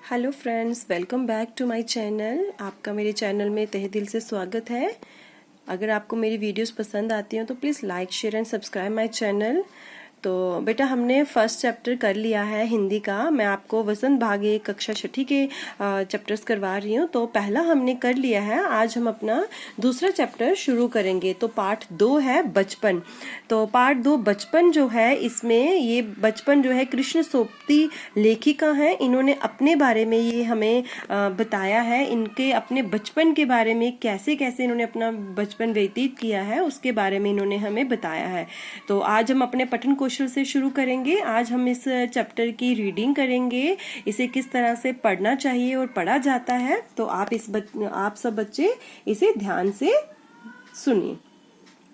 Hello friends, welcome back to my channel. आपका मेरे channel में तहे दिल से स्वागत है। अगर आपको मेरी वीडियोस पसंद आती हैं तो please like share and subscribe my channel. तो बेटा, हमने फर्स्ट चैप्टर कर लिया है हिंदी का। मैं आपको वसंत भाग 1 कक्षा 6 के चैप्टर्स करवा रही हूँ। तो पहला हमने कर लिया है, आज हम अपना दूसरा चैप्टर शुरू करेंगे। तो पार्ट 2 है बचपन। तो पार्ट 2 बचपन जो है, इसमें ये बचपन जो है कृष्ण सोपती लेखिका है। इन्होंने अपने बारे में ये हमें बताया है, इनके अपने बचपन के बारे में कैसे कैसे इन्होंने अपना बचपन व्यतीत किया है उसके बारे में इन्होंने हमें बताया है। तो आज हम अपने पठन कौशल से शुरू करेंगे। आज हम इस चैप्टर की रीडिंग करेंगे, इसे किस तरह से पढ़ना चाहिए और पढ़ा जाता है। तो आप सब बच्चे इसे ध्यान से सुनिए।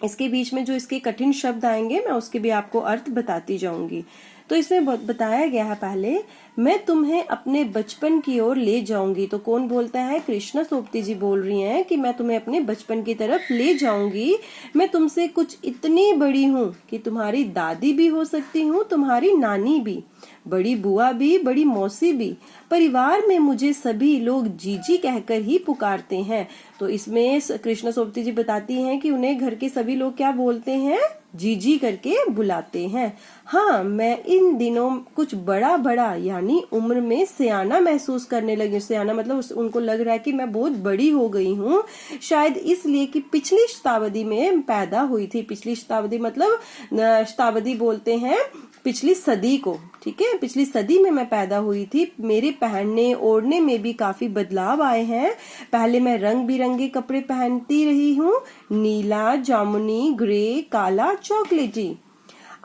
इसके बीच में जो इसके कठिन शब्द आएंगे मैं उसके भी आपको अर्थ बताती जाऊंगी। तो इसमें बताया गया है, पहले मैं तुम्हें अपने बचपन की ओर ले जाऊंगी। तो कौन बोलता है? कृष्णा सोपती जी बोल रही हैं कि मैं तुम्हें अपने बचपन की तरफ ले जाऊंगी। मैं तुमसे कुछ इतनी बड़ी हूँ कि तुम्हारी दादी भी हो सकती हूँ, तुम्हारी नानी भी, बड़ी बुआ भी, बड़ी मौसी भी। परिवार में मुझे सभी लोग जीजी कहकर ही पुकारते हैं। तो इसमें कृष्णा सोपती जी बताती हैं कि उन्हें घर के सभी लोग क्या बोलते हैं? जीजी करके बुलाते हैं। हाँ, मैं इन दिनों कुछ बड़ा बड़ा यानी उम्र में सियाना महसूस करने लगी। सियाना मतलब उनको लग रहा है कि मैं बहुत बड़ी हो गई हूँ, शायद इसलिए कि पिछली शताब्दी में पैदा हुई थी। पिछली शताब्दी मतलब शताब्दी बोलते हैं पिछली सदी को, ठीक है। पिछली सदी में मैं पैदा हुई थी। मेरे पहनने ओढ़ने में भी काफी बदलाव आए हैं। पहले मैं रंग बिरंगे कपड़े पहनती रही हूँ, नीला, जामुनी, ग्रे, काला, चॉकलेटी।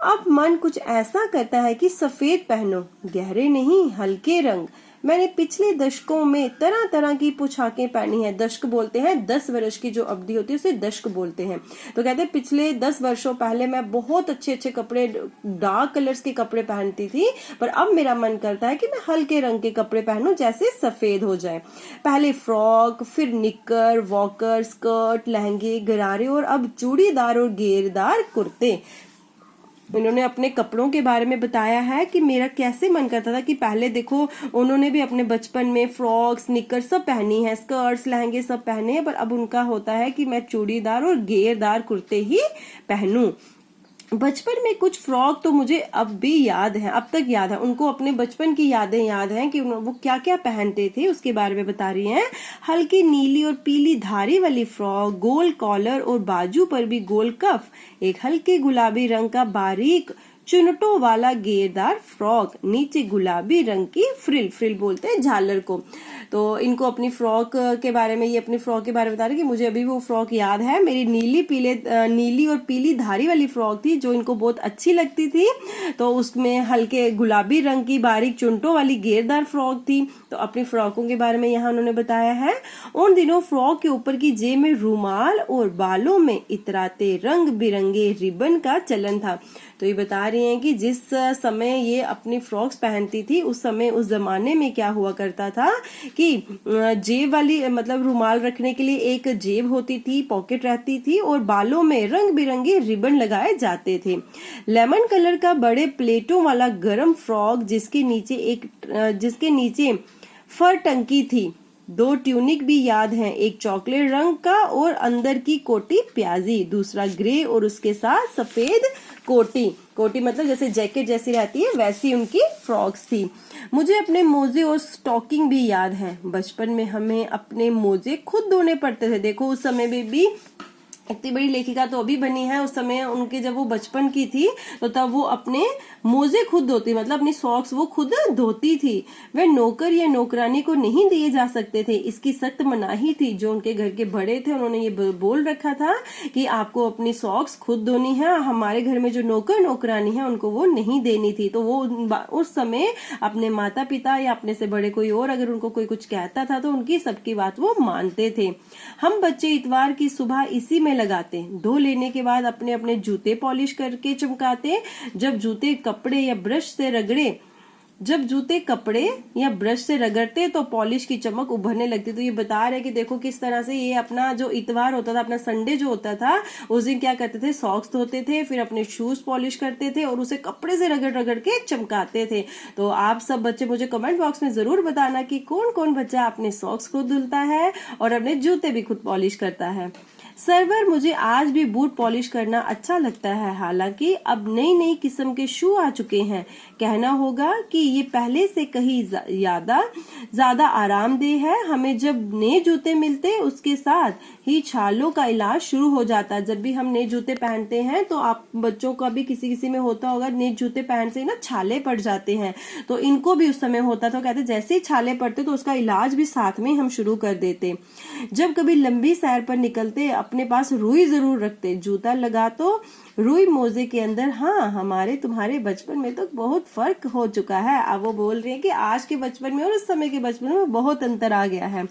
अब मन कुछ ऐसा करता है कि सफेद पहनो, गहरे नहीं, हल्के रंग। मैंने पिछले दशकों में तरह तरह की पोशाकें पहनी हैं। दशक बोलते हैं 10 वर्ष की जो अवधि होती है उसे दशक बोलते हैं। तो कहते हैं पिछले 10 वर्षों पहले मैं बहुत अच्छे अच्छे कपड़े, डार्क कलर्स के कपड़े पहनती थी, पर अब मेरा मन करता है कि मैं हल्के रंग के कपड़े पहनूं, जैसे सफेद हो जाए। पहले फ्रॉक, फिर निक्कर, वॉकर, स्कर्ट, लहंगे, गरारे और अब चूड़ीदार और घेरदार कुर्ते। उन्होंने अपने कपड़ों के बारे में बताया है कि मेरा कैसे मन करता था कि पहले देखो, उन्होंने भी अपने बचपन में फ्रॉक्स, निकर सब पहनी है, स्कर्ट्स, लहंगे सब पहने हैं, पर अब उनका होता है कि मैं चूड़ीदार और घेरदार कुर्ते ही पहनूं। बचपन में कुछ फ्रॉक तो मुझे अब भी याद है, अब तक याद है। उनको अपने बचपन की यादें याद हैं कि वो क्या क्या पहनते थे, उसके बारे में बता रही हैं। हल्की नीली और पीली धारी वाली फ्रॉक, गोल कॉलर और बाजू पर भी गोल कफ, एक हल्के गुलाबी रंग का बारीक चुनटों वाला घेरदार फ्रॉक, नीचे गुलाबी रंग की फ्रिल, फ्रिल बोलते हैं झालर को। तो इनको अपनी फ्रॉक के बारे में, ये अपनी फ्रॉक के बारे में बता रहे कि मुझे अभी वो फ्रॉक याद है। मेरी नीली और पीली धारी वाली फ्रॉक थी जो इनको बहुत अच्छी लगती थी। तो उसमें हल्के गुलाबी रंग की बारीक चुनटों वाली घेरदार फ्रॉक थी। तो अपनी फ्रॉकों के बारे में यहाँ उन्होंने बताया है। उन दिनों फ्रॉक के ऊपर की जेब में रुमाल और बालों में इतराते रंग बिरंगे रिबन का चलन था। तो ये बता रही हैं कि जिस समय ये अपनी फ्रॉक्स पहनती थी, उस समय, उस जमाने में क्या हुआ करता था कि जेब वाली, मतलब रुमाल रखने के लिए एक जेब होती थी, पॉकेट रहती थी, और बालों में रंग बिरंगे रिबन लगाए जाते थे। लेमन कलर का बड़े प्लेटों वाला गरम फ्रॉक जिसके नीचे फर टंकी थी। 2 ट्यूनिक भी याद हैं, एक चॉकलेट रंग का और अंदर की कोटी प्याजी, दूसरा ग्रे और उसके साथ सफेद कोटी। कोटी मतलब जैसे जैकेट जैसी रहती है, वैसी उनकी फ्रॉक्स थी। मुझे अपने मोजे और स्टॉकिंग भी याद है। बचपन में हमें अपने मोजे खुद धोने पड़ते थे। देखो, उस समय में भी इतनी बड़ी लेखिका तो अभी बनी है, उस समय उनके जब वो बचपन की थी तो तब वो अपने मोजे खुद धोती, मतलब अपनी सॉक्स वो खुद धोती थी। वे नौकर या नौकरानी को नहीं दिए जा सकते थे, इसकी सख्त मनाही थी। जो उनके घर के बड़े थे उन्होंने ये बोल रखा था कि आपको अपनी सॉक्स खुद धोनी है, हमारे घर में जो नौकर नौकरानी है उनको वो नहीं देनी थी। तो वो उस समय अपने माता पिता या अपने से बड़े कोई और अगर उनको कोई कुछ कहता था तो उनकी सबकी बात वो मानते थे। हम बच्चे इतवार की सुबह इसी में लगाते, धो लेने के बाद अपने अपने जूते पॉलिश करके चमकाते। जब जूते कपड़े या ब्रश से रगड़े जब जूते कपड़े या ब्रश से रगड़ते तो पॉलिश की चमक उभरने लगती। तो ये बता रहे कि देखो किस तरह से ये अपना जो इतवार होता था, अपना संडे जो होता था, उस दिन क्या करते थे, सॉक्स धोते थे, फिर अपने शूज पॉलिश करते थे और उसे कपड़े से रगड़ रगड़ के चमकाते थे। तो आप सब बच्चे मुझे कमेंट बॉक्स में जरूर बताना कि कौन कौन बच्चा अपने सॉक्स खुद धुलता है और अपने जूते भी खुद पॉलिश करता है। सर्वर, मुझे आज भी बूट पॉलिश करना अच्छा लगता है, हालांकि अब नई नई किस्म के शू आ चुके हैं। कहना होगा कि ये पहले से कहीं ज्यादा आरामदेह है। हमें जब नए जूते मिलते उसके साथ ही छालों का इलाज शुरू हो जाता। जब भी हम नए जूते पहनते हैं तो आप बच्चों का भी किसी किसी में होता होगा, नए जूते पहन से ना छाले पड़ जाते हैं, तो इनको भी उस समय होता था। कहते जैसे ही छाले पड़ते तो उसका इलाज भी साथ में हम शुरू कर देते। जब कभी लंबी सैर पर निकलते अपने पास रुई जरूर रखते, जूता लगा तो रुई मोजे के अंदर। हाँ, हमारे तुम्हारे बचपन में तो बहुत फर्क हो चुका है। अब वो बोल रहे हैं कि आज के बचपन में और उस समय के बचपन में बहुत अंतर आ गया है।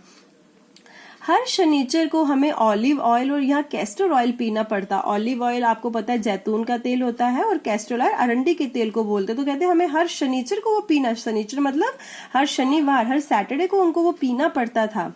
हर शनिचर को हमें ऑलिव ऑयल और यहाँ कैस्टर ऑयल पीना पड़ता। ऑलिव ऑयल आपको पता है जैतून का तेल होता है और कैस्टर ऑयल अरंडी के तेल को बोलते। तो कहते हैं हमें हर शनिचर को वो पीना, शनिचर मतलब हर शनिवार, हर सैटरडे को उनको वो पीना पड़ता था।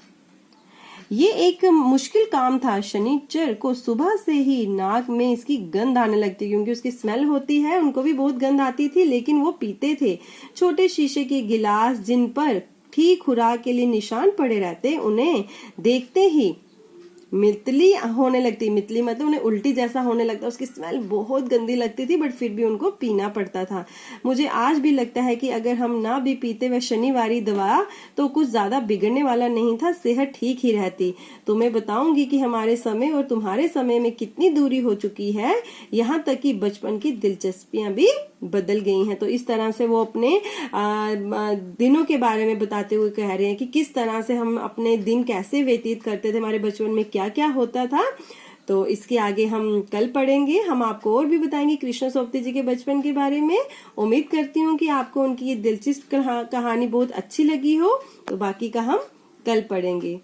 ये एक मुश्किल काम था। शनिचर को सुबह से ही नाक में इसकी गंध आने लगती, क्योंकि उसकी स्मेल होती है, उनको भी बहुत गंध आती थी, लेकिन वो पीते थे। छोटे शीशे के गिलास जिन पर ठीक खुराक के लिए निशान पड़े रहते, उन्हें देखते ही मितली होने लगती। मितली मतलब उन्हें उल्टी जैसा होने लगता। उसकी स्मेल बहुत गंदी लगती थी, बट फिर भी उनको पीना पड़ता था। मुझे आज भी लगता है कि अगर हम ना भी पीते वह शनिवारी दवा तो कुछ ज्यादा बिगड़ने वाला नहीं था, सेहत ठीक ही रहती। तो मैं बताऊंगी कि हमारे समय और तुम्हारे समय में कितनी दूरी हो चुकी है, यहाँ तक कि बचपन की दिलचस्पियां भी बदल गई हैं। तो इस तरह से वो अपने दिनों के बारे में बताते हुए कह रहे हैं कि किस तरह से हम अपने दिन कैसे व्यतीत करते थे, हमारे बचपन में क्या क्या होता था। तो इसके आगे हम कल पढ़ेंगे। हम आपको और भी बताएंगे कृष्ण सोपती जी के बचपन के बारे में। उम्मीद करती हूँ कि आपको उनकी ये दिलचस्प कहानी बहुत अच्छी लगी हो। तो बाकी का हम कल पढ़ेंगे।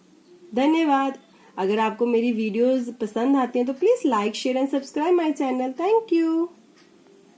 धन्यवाद। अगर आपको मेरी वीडियोस पसंद आती हैं तो please like, share and subscribe my channel. Thank you.